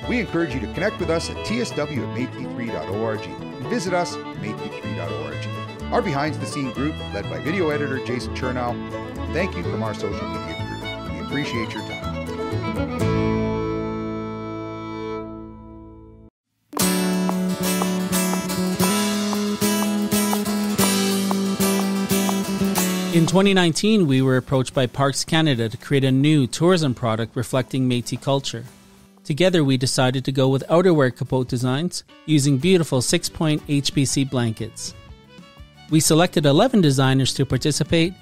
We encourage you to connect with us at tsw@métis3.org and visit us at métis3.org. Our behind-the-scene group, led by video editor Jason Chernow. Thank you from our social media crew. We appreciate your time. In 2019, we were approached by Parks Canada to create a new tourism product reflecting Métis culture. Together, we decided to go with outerwear capote designs using beautiful 6-point HPC blankets. We selected 11 designers to participate,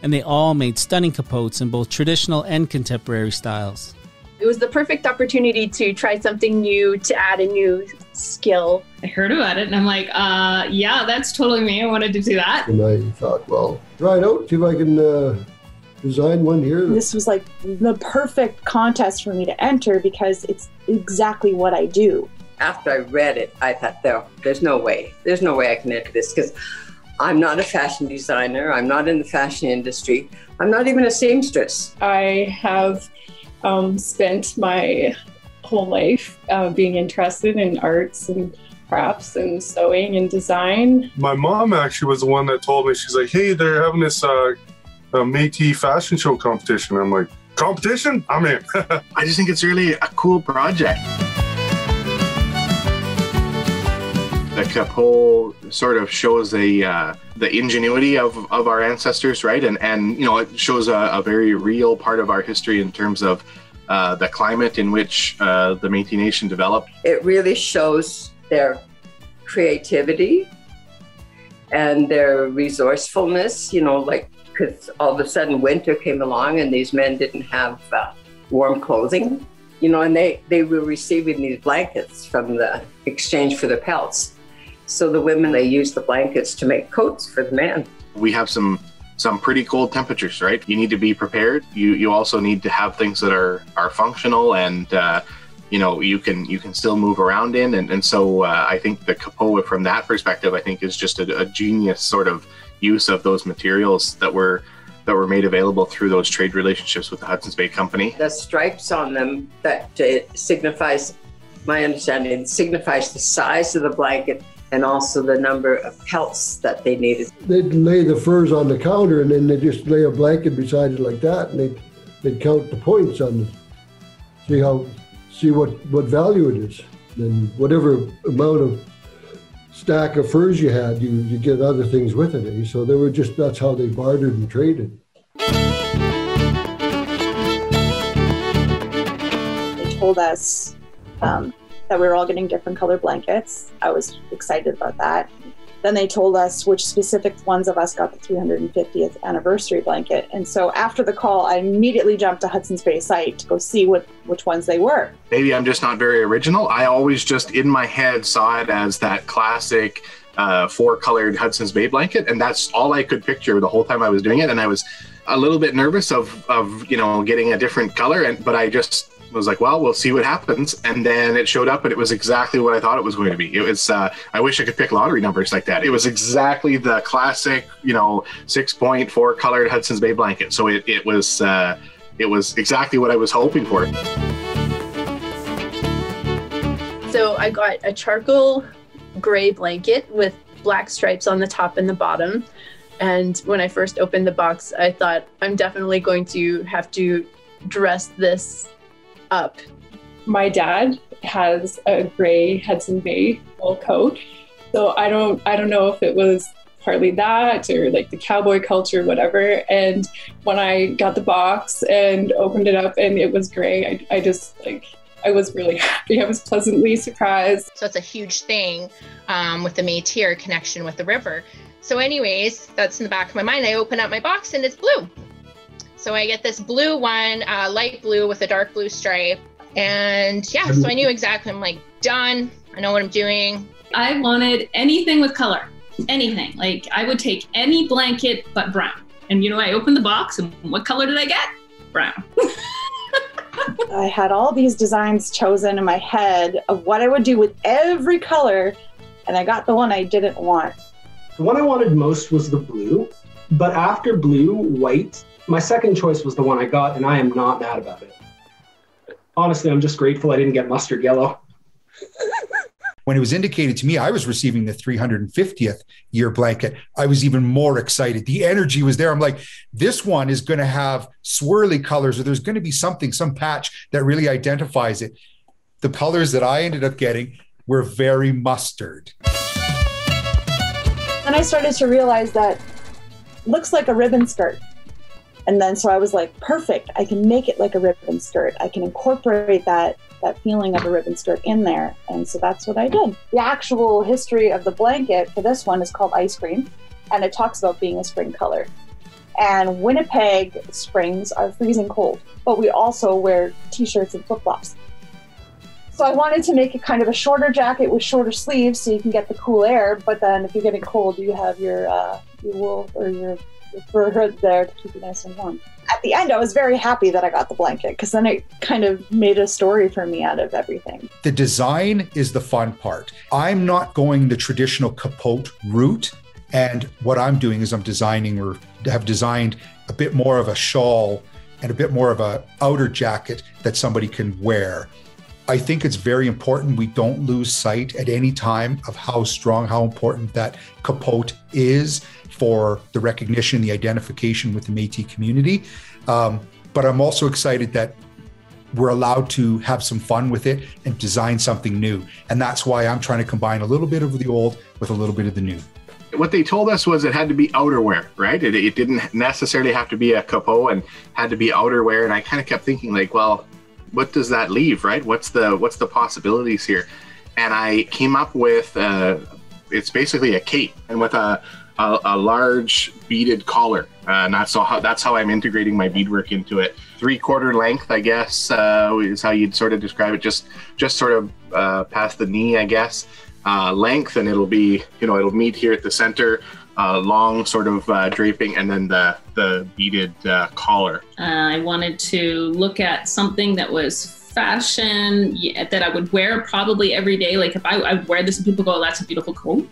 and they all made stunning capotes in both traditional and contemporary styles. It was the perfect opportunity to try something new, to add a new skill. I heard about it and I'm like, yeah, that's totally me. I wanted to do that. And I thought, well, try it out, see if I can design one here. This was like the perfect contest for me to enter because it's exactly what I do. After I read it, I thought, there's no way. There's no way I can enter this because I'm not a fashion designer. I'm not in the fashion industry. I'm not even a seamstress. I have spent my whole life being interested in arts and crafts and sewing and design. My mom actually was the one that told me, she's like, hey, they're having this Métis fashion show competition. I'm like, competition? I'm in. I just think it's really a cool project. The capot sort of shows the ingenuity of our ancestors, right? And it shows a very real part of our history in terms of the climate in which the Métis Nation developed. It really shows their creativity and their resourcefulness, because all of a sudden winter came along and these men didn't have warm clothing, and they were receiving these blankets from the exchange for their pelts. So the women, they used the blankets to make coats for the men. We have some pretty cold temperatures, right? You need to be prepared. You also need to have things that are functional and you can still move around in. And so I think the capot, from that perspective, I think is just a genius sort of use of those materials that were made available through those trade relationships with the Hudson's Bay Company. The stripes on them, that signifies, my understanding, signifies the size of the blanket and also the number of pelts that they needed. They'd lay the furs on the counter and then they'd just lay a blanket beside it like that, and they'd count the points on it, see what value it is. And whatever amount of stack of furs you had, you get other things with it. Eh? So that's how they bartered and traded. They told us that we were all getting different color blankets. I was excited about that. Then they told us which specific ones of us got the 350th anniversary blanket. And so after the call, I immediately jumped to Hudson's Bay site to go see which ones they were. Maybe I'm just not very original. I always just in my head saw it as that classic 4-colored Hudson's Bay blanket. And that's all I could picture the whole time I was doing it. And I was a little bit nervous of getting a different color. But I just was like, well, we'll see what happens. And then it showed up and it was exactly what I thought it was going to be. It was, I wish I could pick lottery numbers like that. It was exactly the classic, 6.4 colored Hudson's Bay blanket. So it was exactly what I was hoping for. So I got a charcoal gray blanket with black stripes on the top and the bottom. And when I first opened the box, I thought, I'm definitely going to have to dress this up. My dad has a gray Hudson Bay wool coat. So I don't know if it was partly that or like the cowboy culture, whatever. And when I got the box and opened it up and it was gray, I was really happy. I was pleasantly surprised. So it's a huge thing with the Métis connection with the river. So anyways, that's in the back of my mind. I open up my box and it's blue. So I get this blue one, light blue with a dark blue stripe. And yeah, so I knew exactly, I'm like, done. I know what I'm doing. I wanted anything with color, anything. Like I would take any blanket but brown. And I opened the box and what color did I get? Brown. I had all these designs chosen in my head of what I would do with every color, and I got the one I didn't want. The one I wanted most was the blue, but after blue, white, my second choice was the one I got, and I am not mad about it. Honestly, I'm just grateful I didn't get mustard yellow. When it was indicated to me I was receiving the 350th year blanket, I was even more excited. The energy was there. I'm like, this one is going to have swirly colors, or there's going to be something, some patch that really identifies it. The colors that I ended up getting were very mustard. And I started to realize that looks like a ribbon skirt. And then so I was like, perfect, I can make it like a ribbon skirt. I can incorporate that feeling of a ribbon skirt in there. And so that's what I did. The actual history of the blanket for this one is called Ice Cream, and it talks about being a spring color. And Winnipeg springs are freezing cold, but we also wear t-shirts and flip-flops. So I wanted to make it kind of a shorter jacket with shorter sleeves so you can get the cool air, but then if you're getting cold, you have your wool or your fur hood there to keep you nice and warm. At the end, I was very happy that I got the blanket because then it kind of made a story for me out of everything. The design is the fun part. I'm not going the traditional capote route. And what I'm doing is I'm designing, or have designed, a bit more of a shawl and a bit more of a outer jacket that somebody can wear. I think it's very important we don't lose sight at any time of how strong, how important that capote is for the recognition, the identification with the Métis community. But I'm also excited that we're allowed to have some fun with it and design something new. And that's why I'm trying to combine a little bit of the old with a little bit of the new. What they told us was it had to be outerwear, right? It didn't necessarily have to be a capote and had to be outerwear. And I kind of kept thinking like, well, what does that leave, right? What's the possibilities here? And I came up with, it's basically a cape and with a large beaded collar. And that's how I'm integrating my beadwork into it. 3/4 length, I guess, is how you'd sort of describe it. Just sort of past the knee, I guess. Length, and it'll be, it'll meet here at the center, long sort of draping, and then the beaded collar. I wanted to look at something that was fashion, that I would wear probably every day. Like if I wear this and people go, oh, that's a beautiful coat.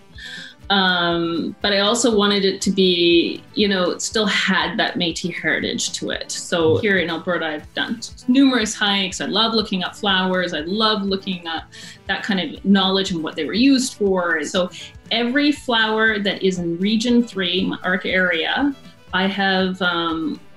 But I also wanted it to be, it still had that Métis heritage to it. So here in Alberta, I've done numerous hikes. I love looking up flowers. I love looking at that kind of knowledge and what they were used for. So every flower that is in Region 3, my ARC area, I have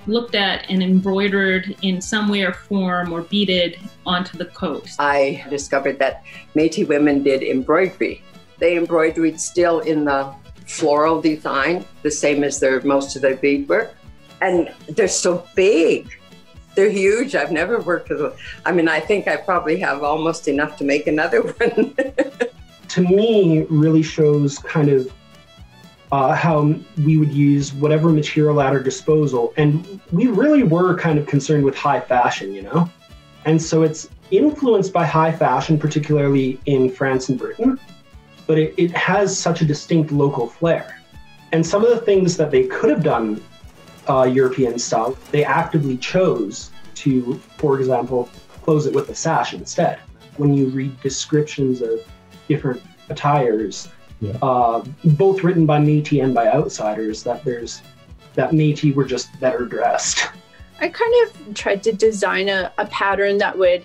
looked at and embroidered in some way or form or beaded onto the coat. I discovered that Métis women did embroidery. They embroidered still in the floral design, the same as most of their beadwork. And they're so big. They're huge. I've never worked with them. I mean, I think I probably have almost enough to make another one. To me, really shows kind of how we would use whatever material at our disposal. And we really were kind of concerned with high fashion, And so it's influenced by high fashion, particularly in France and Britain. But it has such a distinct local flair. And some of the things that they could have done, European style, they actively chose to, for example, close it with a sash instead. When you read descriptions of different attires, both written by Métis and by outsiders, that Métis were just better dressed. I kind of tried to design a pattern that would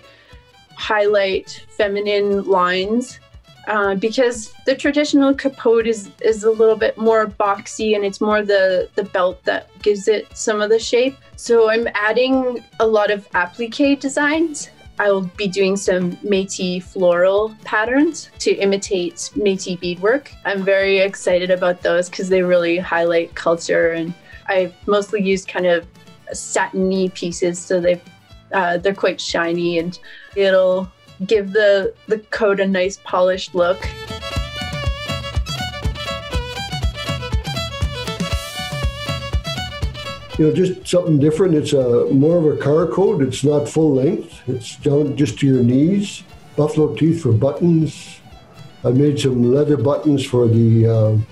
highlight feminine lines because the traditional capote is a little bit more boxy, and it's more the belt that gives it some of the shape. So I'm adding a lot of applique designs. I'll be doing some Métis floral patterns to imitate Métis beadwork. I'm very excited about those because they really highlight culture, and I've mostly used kind of satiny pieces, so they're quite shiny, and it'll give the coat a nice polished look. Just something different. It's more of a car coat. It's not full length. It's down just to your knees. Buffalo teeth for buttons. I made some leather buttons for the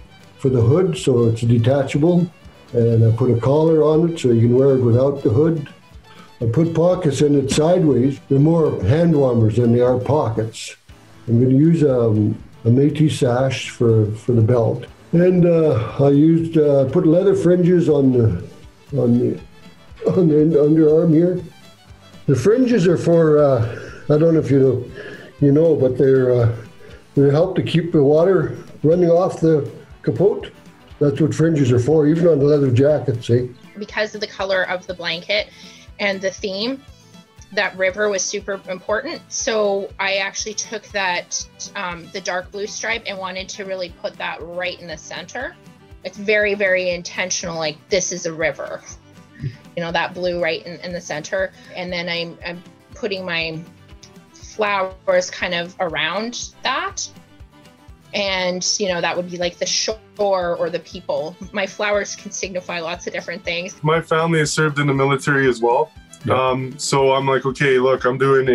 hood, so it's detachable. And I put a collar on it so you can wear it without the hood. I put pockets in it sideways. They're more hand warmers than they are pockets. I'm going to use a Métis sash for the belt. And I put leather fringes on the underarm here. The fringes are for, I don't know if you know, but they help to keep the water running off the capote. That's what fringes are for, even on the leather jacket, see? Because of the color of the blanket and the theme, that river was super important. So I actually took that, the dark blue stripe, and wanted to really put that right in the center. It's very, very intentional, like this is a river. That blue right in the center. And then I'm putting my flowers kind of around that. And, that would be like the shore or the people. My flowers can signify lots of different things. My family has served in the military as well. Yep. So I'm like, okay, look, I'm doing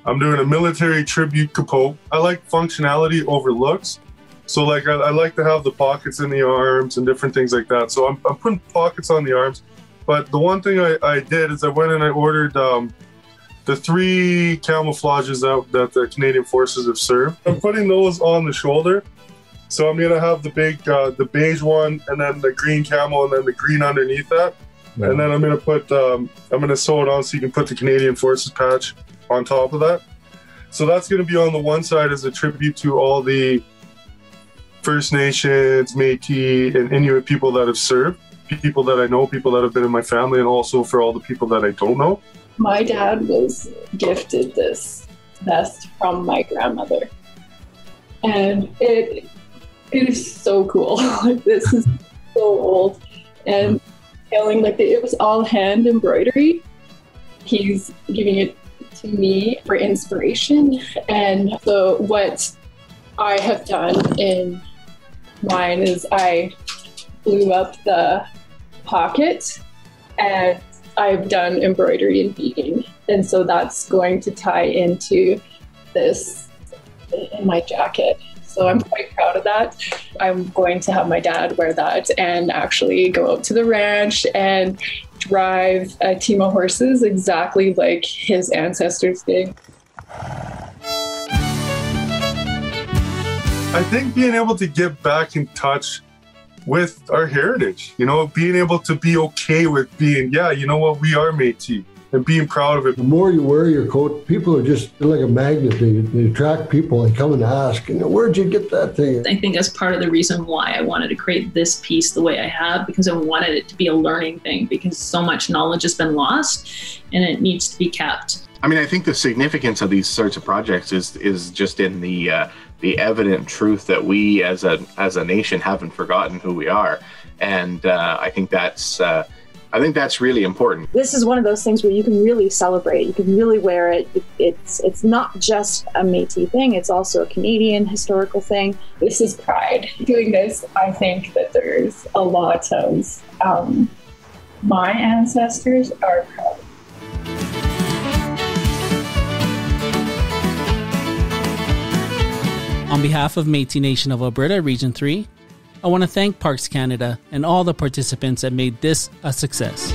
a military tribute capote. I like functionality over looks. So like, I like to have the pockets in the arms and different things like that. So I'm putting pockets on the arms. But the one thing I did is I went and I ordered the 3 camouflages that the Canadian Forces have served. I'm putting those on the shoulder. So I'm gonna have the beige one, and then the green camo, and then the green underneath that. Yeah. And then I'm gonna sew it on so you can put the Canadian Forces patch on top of that. So that's gonna be on the one side as a tribute to all the First Nations, Métis, and Inuit people that have served, people that I know, people that have been in my family, and also for all the people that I don't know. My dad was gifted this vest from my grandmother, and it is so cool. This is so old, and feeling like it was all hand embroidery. He's giving it to me for inspiration, and so what I have done in mine is I blew up the pocket, and I've done embroidery and beading, and so that's going to tie into this in my jacket. So I'm quite proud of that. I'm going to have my dad wear that and actually go out to the ranch and drive a team of horses exactly like his ancestors did. I think being able to get back in touch with our heritage, being able to be okay with being, we are Métis, and being proud of it. The more you wear your coat, people are just like a magnet. They attract people. They come and ask, where'd you get that thing? I think that's part of the reason why I wanted to create this piece the way I have, because I wanted it to be a learning thing, because so much knowledge has been lost and it needs to be kept. I mean, I think the significance of these sorts of projects is just in the evident truth that we as a nation haven't forgotten who we are, and I think that's really important. This is one of those things where you can really celebrate. You can really wear it. It's not just a Métis thing. It's also a Canadian historical thing. This is pride. Doing this, I think that there's a lot of my ancestors are proud. On behalf of Métis Nation of Alberta, Region 3, I want to thank Parks Canada and all the participants that made this a success.